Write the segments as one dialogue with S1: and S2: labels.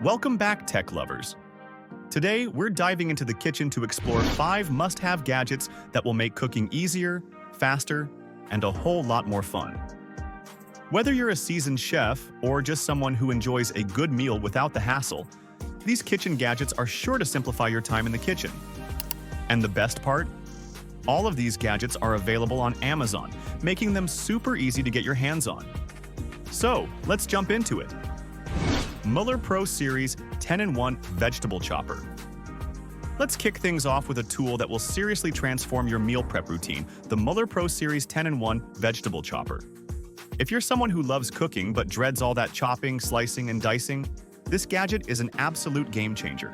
S1: Welcome back, tech lovers. Today, we're diving into the kitchen to explore 5 must-have gadgets that will make cooking easier, faster, and a whole lot more fun. Whether you're a seasoned chef or just someone who enjoys a good meal without the hassle, these kitchen gadgets are sure to simplify your time in the kitchen. And the best part? All of these gadgets are available on Amazon, making them super easy to get your hands on. So, let's jump into it. Mueller Pro Series 10-in-1 Vegetable Chopper. Let's kick things off with a tool that will seriously transform your meal prep routine, the Mueller Pro Series 10-in-1 Vegetable Chopper. If you're someone who loves cooking but dreads all that chopping, slicing, and dicing, this gadget is an absolute game changer.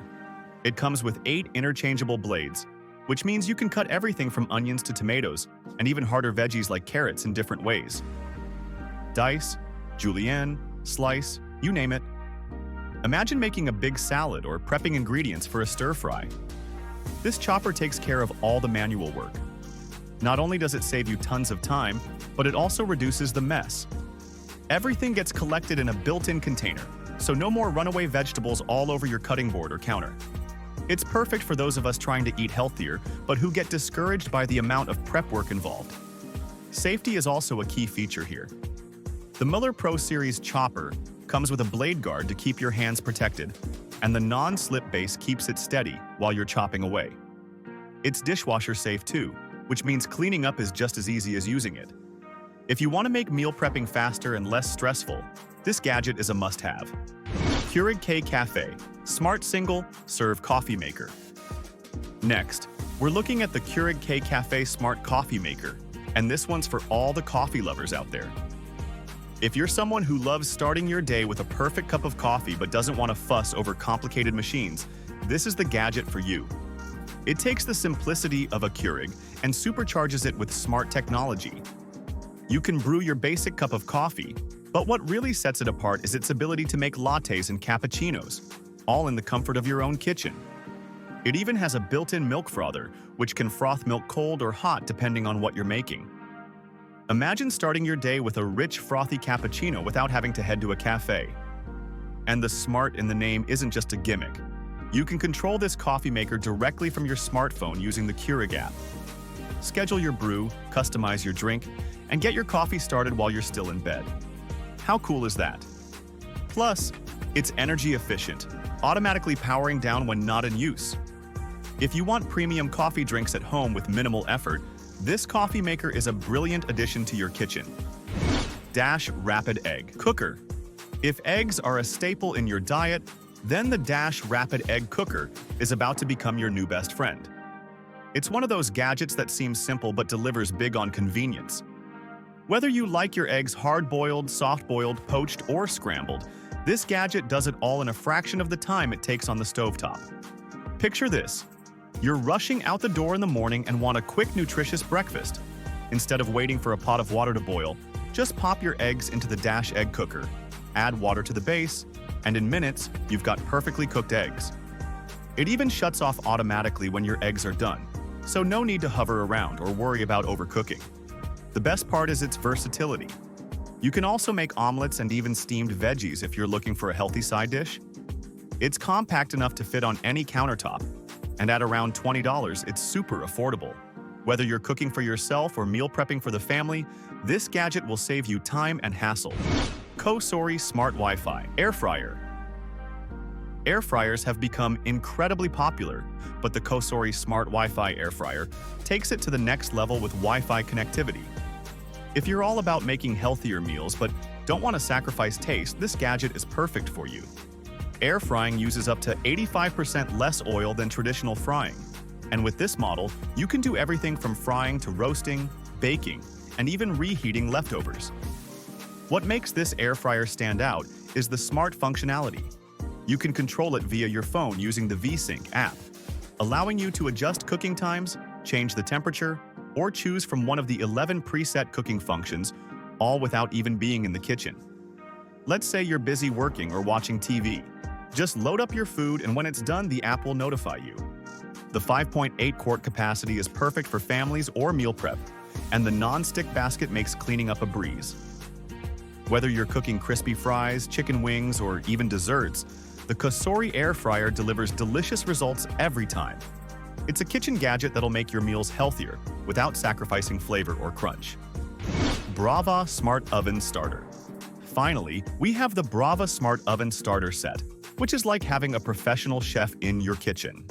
S1: It comes with 8 interchangeable blades, which means you can cut everything from onions to tomatoes, and even harder veggies like carrots in different ways. Dice, julienne, slice, you name it. Imagine making a big salad or prepping ingredients for a stir-fry. This chopper takes care of all the manual work. Not only does it save you tons of time, but it also reduces the mess. Everything gets collected in a built-in container, so no more runaway vegetables all over your cutting board or counter. It's perfect for those of us trying to eat healthier, but who get discouraged by the amount of prep work involved. Safety is also a key feature here. The Mueller Pro Series chopper comes with a blade guard to keep your hands protected, and the non-slip base keeps it steady while you're chopping away. It's dishwasher safe too, which means cleaning up is just as easy as using it. If you want to make meal prepping faster and less stressful, this gadget is a must-have. Keurig K-Cafe Smart Single Serve Coffee Maker. Next, we're looking at the Keurig K-Cafe Smart Coffee Maker, and this one's for all the coffee lovers out there. If you're someone who loves starting your day with a perfect cup of coffee but doesn't want to fuss over complicated machines, this is the gadget for you. It takes the simplicity of a Keurig and supercharges it with smart technology. You can brew your basic cup of coffee, but what really sets it apart is its ability to make lattes and cappuccinos, all in the comfort of your own kitchen. It even has a built-in milk frother, which can froth milk cold or hot depending on what you're making. Imagine starting your day with a rich, frothy cappuccino without having to head to a cafe. And the smart in the name isn't just a gimmick. You can control this coffee maker directly from your smartphone using the Keurig app. Schedule your brew, customize your drink, and get your coffee started while you're still in bed. How cool is that? Plus, it's energy efficient, automatically powering down when not in use. If you want premium coffee drinks at home with minimal effort, this coffee maker is a brilliant addition to your kitchen. Dash Rapid Egg Cooker. If eggs are a staple in your diet, then the Dash Rapid Egg Cooker is about to become your new best friend. It's one of those gadgets that seems simple but delivers big on convenience. Whether you like your eggs hard-boiled, soft-boiled, poached, or scrambled, this gadget does it all in a fraction of the time it takes on the stovetop. Picture this. You're rushing out the door in the morning and want a quick, nutritious breakfast. Instead of waiting for a pot of water to boil, just pop your eggs into the Dash Egg Cooker, add water to the base, and in minutes, you've got perfectly cooked eggs. It even shuts off automatically when your eggs are done, so no need to hover around or worry about overcooking. The best part is its versatility. You can also make omelets and even steamed veggies if you're looking for a healthy side dish. It's compact enough to fit on any countertop, and at around $20, it's super affordable. Whether you're cooking for yourself or meal prepping for the family, this gadget will save you time and hassle. COSORI Smart Wi-Fi Air Fryer. Air fryers have become incredibly popular, but the COSORI Smart Wi-Fi Air Fryer takes it to the next level with Wi-Fi connectivity. If you're all about making healthier meals but don't want to sacrifice taste, this gadget is perfect for you. Air frying uses up to 85% less oil than traditional frying. And with this model, you can do everything from frying to roasting, baking, and even reheating leftovers. What makes this air fryer stand out is the smart functionality. You can control it via your phone using the VSync app, allowing you to adjust cooking times, change the temperature, or choose from one of the 11 preset cooking functions, all without even being in the kitchen. Let's say you're busy working or watching TV. Just load up your food, and when it's done, the app will notify you. The 5.8 quart capacity is perfect for families or meal prep, and the non-stick basket makes cleaning up a breeze. Whether you're cooking crispy fries, chicken wings, or even desserts, The COSORI air fryer delivers delicious results every time. It's a kitchen gadget that'll make your meals healthier without sacrificing flavor or crunch. Brava Smart Oven Starter. Finally, we have the Brava Smart Oven Starter Set, which is like having a professional chef in your kitchen.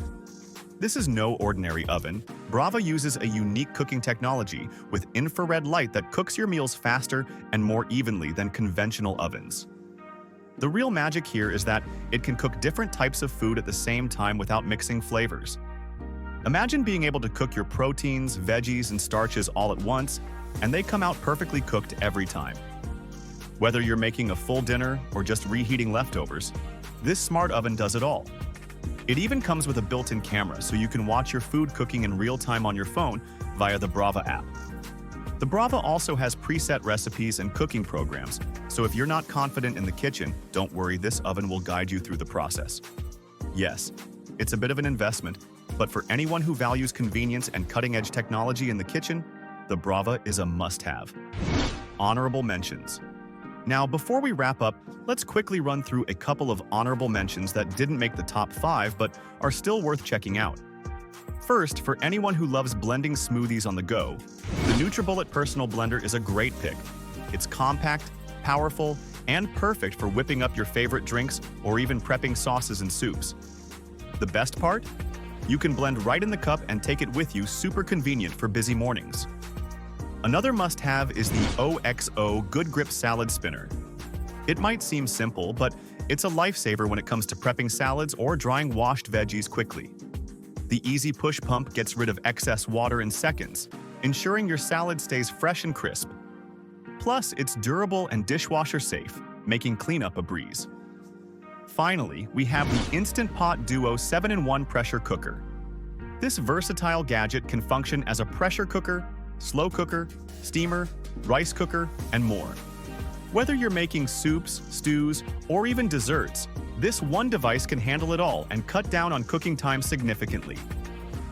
S1: This is no ordinary oven. Brava uses a unique cooking technology with infrared light that cooks your meals faster and more evenly than conventional ovens. The real magic here is that it can cook different types of food at the same time without mixing flavors. Imagine being able to cook your proteins, veggies, and starches all at once, and they come out perfectly cooked every time. Whether you're making a full dinner or just reheating leftovers, this smart oven does it all. It even comes with a built-in camera so you can watch your food cooking in real time on your phone via the Brava app. The Brava also has preset recipes and cooking programs, so if you're not confident in the kitchen, don't worry, this oven will guide you through the process. Yes, it's a bit of an investment, but for anyone who values convenience and cutting-edge technology in the kitchen, the Brava is a must-have. Honorable mentions. Now, before we wrap up, let's quickly run through a couple of honorable mentions that didn't make the top 5 but are still worth checking out. First, for anyone who loves blending smoothies on the go, the NutriBullet Personal Blender is a great pick. It's compact, powerful, and perfect for whipping up your favorite drinks or even prepping sauces and soups. The best part? You can blend right in the cup and take it with you, super convenient for busy mornings. Another must-have is the OXO Good Grip Salad Spinner. It might seem simple, but it's a lifesaver when it comes to prepping salads or drying washed veggies quickly. The easy push pump gets rid of excess water in seconds, ensuring your salad stays fresh and crisp. Plus, it's durable and dishwasher safe, making cleanup a breeze. Finally, we have the Instant Pot Duo 7-in-1 Pressure Cooker. This versatile gadget can function as a pressure cooker, slow cooker, steamer, rice cooker, and more. Whether you're making soups, stews, or even desserts, this one device can handle it all and cut down on cooking time significantly.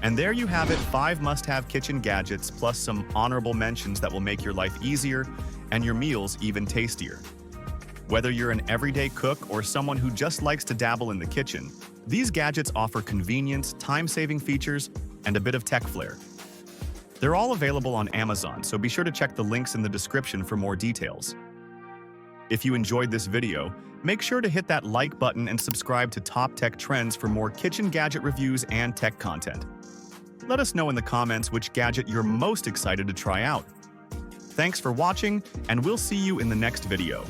S1: And there you have it, 5 must-have kitchen gadgets plus some honorable mentions that will make your life easier and your meals even tastier. Whether you're an everyday cook or someone who just likes to dabble in the kitchen, these gadgets offer convenience, time-saving features, and a bit of tech flair. They're all available on Amazon, so be sure to check the links in the description for more details. If you enjoyed this video, make sure to hit that like button and subscribe to Top Tech Trends for more kitchen gadget reviews and tech content. Let us know in the comments which gadget you're most excited to try out. Thanks for watching, and we'll see you in the next video.